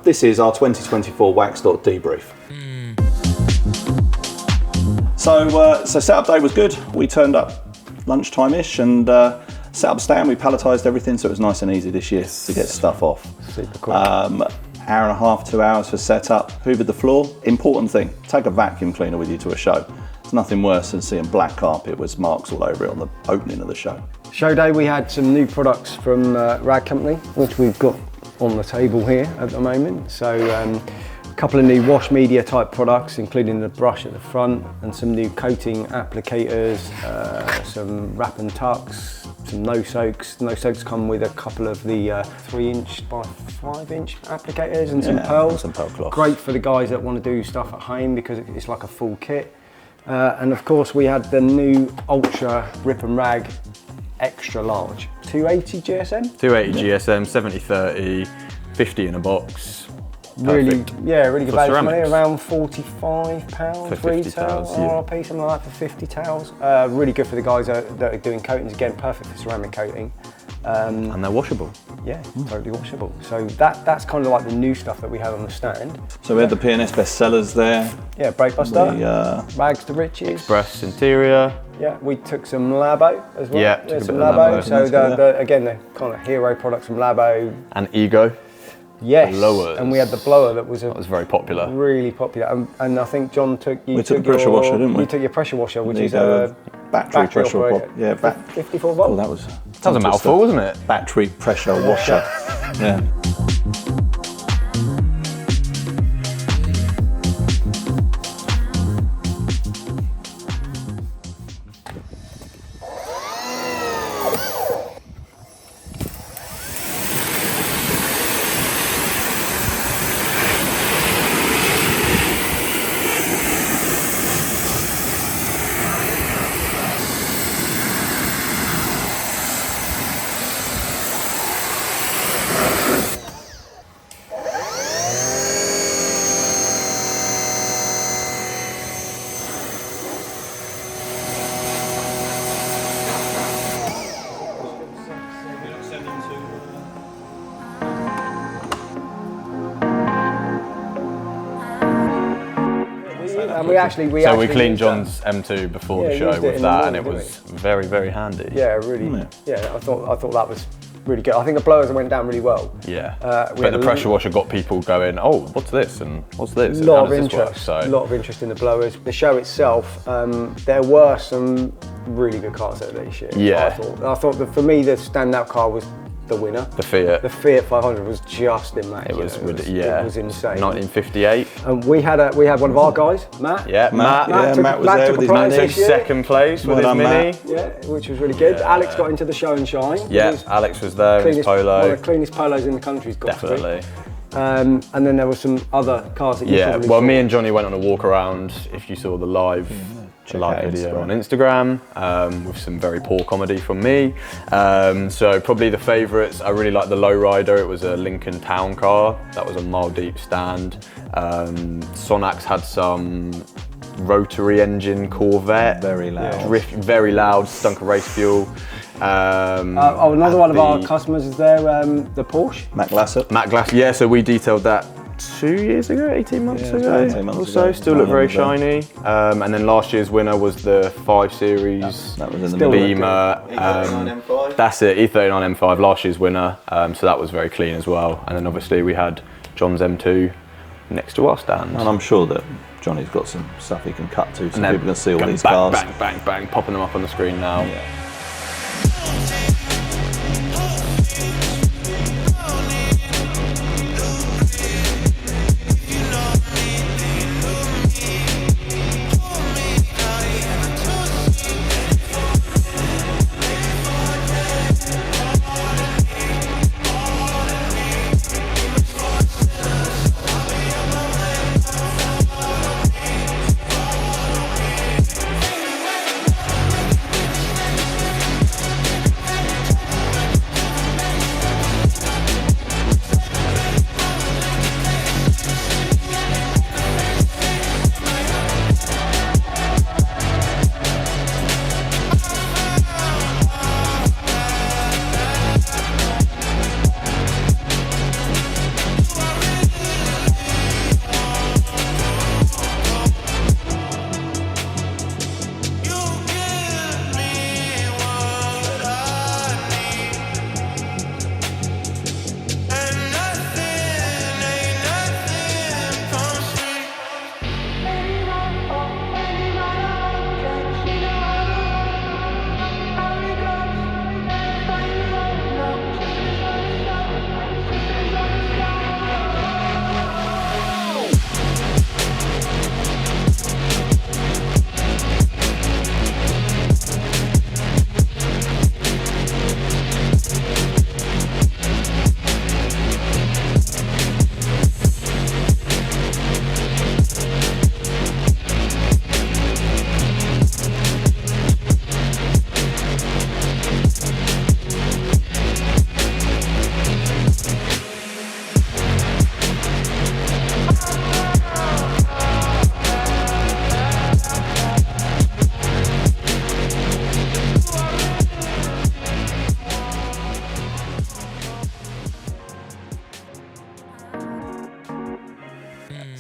This is our 2024 Waxstock debrief. So setup day was good. We turned up lunchtime-ish and set up a stand. We palletised everything, so it was nice and easy this year to get stuff off. Super cool. Hour and a half, 2 hours for setup. Hoovered the floor. Important thing, take a vacuum cleaner with you to a show. There's nothing worse than seeing black carpet with marks all over it on the opening of the show. Show day, we had some new products from Rag Company, which we've got on the table here at the moment. So a couple of new wash media type products, including the brush at the front and some new coating applicators, some wrap and tucks, some no soaks. No soaks come with a couple of the 3" by 5" applicators and some pearls. Some pearl cloth. Great for the guys that want to do stuff at home because it's like a full kit. And of course we had the new Ultra Rip and Rag extra large, 280 GSM? 280 GSM, 70/30, 50 in a box. Really, Perfect. yeah, really good For value for money, ceramics. around £45 For 50 retail, towels, yeah. RRP, something like that for 50 towels. Really good for the guys that are doing coatings, again, perfect for ceramic coating. And they're washable. Yeah, totally washable. So that's kind of like the new stuff that we had on the stand. So we had the P&S bestsellers there. Yeah, Breakbuster, We, Rags to Riches. Express interior. Yeah, we took some Labo as well. Yeah, took a some bit of Labo. Labo. So again, the kind of hero products from Labo. And Ego. Yes, Blowers. and we had the blower that was very popular. really popular. And I think John took We took the pressure washer, didn't we? You took your pressure washer, which is a battery pressure operated. Yeah, 54 volt. Oh, that was a mouthful, wasn't it? Battery pressure washer. Yeah. And we actually cleaned John's M2 before the show with that, and it was very, very handy. Yeah, really. Yeah, I thought that was really good. I think the blowers went down really well. Yeah, but the pressure washer got people going, oh, what's this and what's this? A lot of interest. A lot of interest in the blowers. The show itself, there were some really good cars there this year. Yeah. I thought that for me the standout car was the winner. The Fiat. The Fiat 500 was just immaculate. It was insane. 1958. And we had one of our guys, Matt. Yeah, Matt was there with his Mini. took second place with his Mini. Yeah, which was really good. Yeah. Alex got into the show and shine. Yeah, Alex was there with his Polo. One of the cleanest Polos in the country's got to be. Definitely. And then there were some other cars that you probably well, saw. me and Johnny went on a walk around. If you saw the live video on Instagram, with some very poor comedy from me. So probably the favourites, I really like the Lowrider. It was a Lincoln Town car. That was a mile deep stand. Sonax had some rotary engine Corvette. Very loud. Very loud, stunk of race fuel. Another one of our customers is there, the Porsche. Matt Glassett. Matte Glass, yeah, so we detailed that 2 years ago, 18 months ago, 18 months or so. ago. Still looked very shiny. And then last year's winner was the 5 Series That was in the Still middle. Beamer. E39 M5. That's it, E39 M5, last year's winner. So that was very clean as well. And then obviously we had John's M2 next to our stand. And I'm sure that Johnny's got some stuff he can cut to so And people can see all these bang, cars. Bang, bang, bang, popping them up on the screen now. Yeah.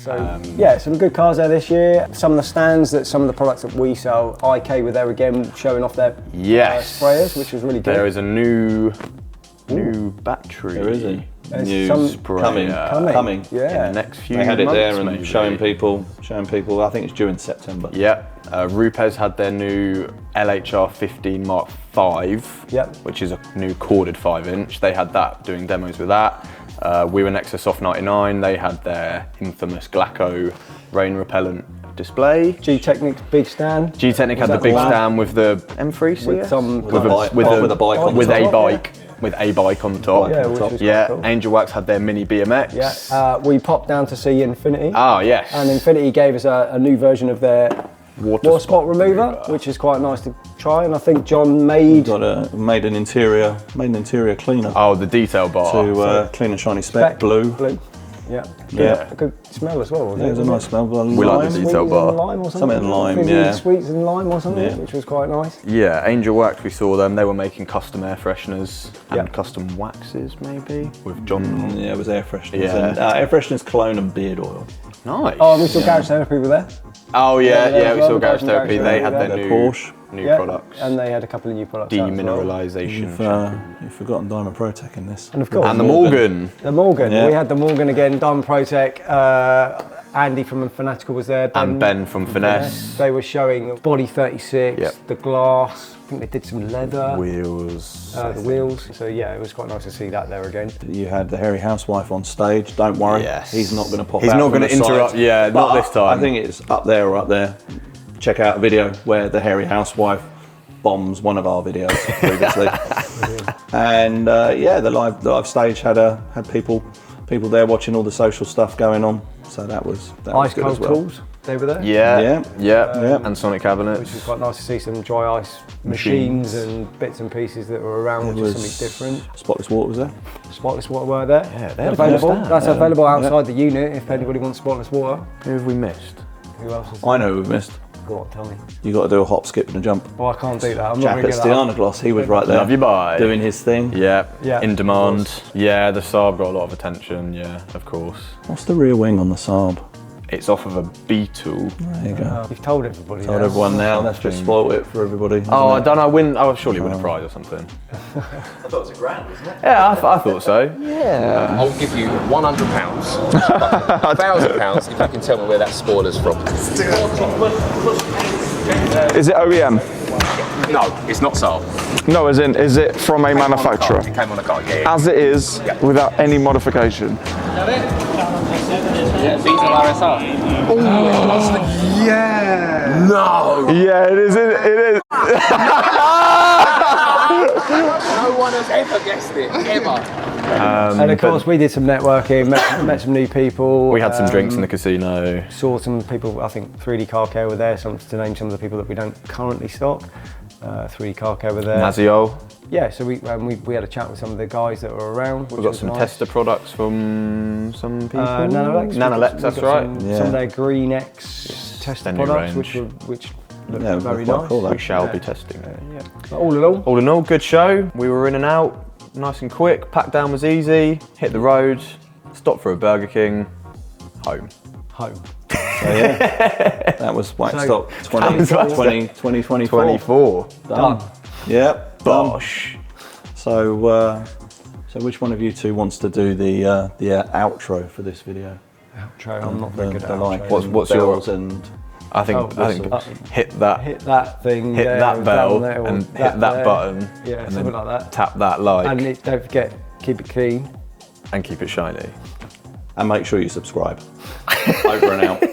So yeah, some good cars there this year. Some of the stands that some of the products that we sell, IK were there again showing off their sprayers, which was really good. There is a new battery. There is a There's new sprayer coming. Yeah. in the next few They had it months, there and maybe. showing people. I think it's due in September. Yeah, RUPES had their new LHR15 Mark V, which is a new corded 5-inch. They had that doing demos with that. We were next to Soft 99. They had their infamous Glacco rain repellent display. G-Technic's big stand. G-Technic had the big stand with the M3 CS? With some with a bike on the with top. a bike. With a bike on the top. Yeah, which was quite cool. Angel Wax had their mini BMX. Yeah, we popped down to see Infinity. Oh, yes. And Infinity gave us a new version of their water spot remover, which is quite nice to try. And I think John made an interior cleaner. Oh, the detail bar. To clean and shiny spec blue. Yeah. Yeah. A good smell as well. Yeah, it was a nice smell. We like the detail bar. Lime or Something in lime, Maybe yeah. Sweets and lime or something, which was quite nice. Yeah, Angel Wax, we saw them. They were making custom air fresheners and custom waxes, maybe, with John. Yeah, it was air fresheners. Yeah. And, air fresheners, cologne and beard oil. Nice. Oh, we saw Garage Therapy were there. Oh, yeah, we saw Garage Garage Therapy. They had their new Porsche. New products. And they had a couple of new products. out as well. Demineralisation. You've forgotten Diamond Protec in this. And of course. And the Morgan. The Morgan. Yeah. We had the Morgan again, Diamond Protec. Andy from Fanatical was there. And Ben from Finesse. They were showing body 36, the glass. I think they did some leather. Wheels. The wheels. So yeah, it was quite nice to see that there again. You had the hairy housewife on stage. Don't worry, he's not going to pop out. He's not going to interrupt. Yeah, not this time. I think it's up there or up there. Check out a video where the hairy housewife bombs one of our videos previously. And the live stage had people there watching all the social stuff going on. So that was Ice good Cold as well. Tools, they were there. Yeah. And Sonic Cabinets. Which was quite nice to see some dry ice machines and bits and pieces that were around, which is something different. Spotless Water was there. Spotless Water were there. Yeah, they're available. stand. That's available outside the unit if anybody wants Spotless Water. Who have we missed? Who else is I know who we've missed. Go on, tell me. You got to do a hop, skip, and a jump. Oh, I can't do that. I'm Chap not at going to get that. Stjarnagloss, he was right there. Love you, bye. Doing his thing. Yeah. In demand. Yeah, the Saab got a lot of attention. Yeah, of course. What's the rear wing on the Saab? It's off of a Beetle. There you go. You've told everybody. Told everyone now. That's just spoiled it for everybody. Oh, I don't know. I'll surely win a prize or something. I thought it was $1,000, wasn't it? Yeah, I thought so. Yeah. I'll give you £100, £1,000 if you can tell me where that spoiler's from. Is it OEM? No, it's not Saab. No, as in, is it from a manufacturer? It came on a car, yeah. As it is, without any modification. Yeah, diesel RSR. Yeah! No! Yeah, it is. It is. No one has ever guessed it, ever. And of course, we did some networking, met some new people. We had some drinks in the casino. Saw some people, I think 3D Car Care were there, to name some of the people that we don't currently stock. 3D Car Care were there. Nazio. Yeah, so we had a chat with some of the guys that were around. We've got some tester products from some people. Nanolex, that's right. Some of their Green X tester products, which look very nice. Cool, we shall be testing it. But all in all, Good show. We were in and out, nice and quick. Pack down was easy. Hit the road, stopped for a Burger King, home. home. So yeah, that was Waxstock 2024. 24. Done. Yep. Bosh. So, so which one of you two wants to do the outro for this video? Outro. I'm not very good at outro. What's bells your? and I think hit that thing. hit that bell there, and that hit that there. button. Yeah, and something then like that. tap that like And don't forget, keep it clean. and keep it shiny. make sure you subscribe. Over and out.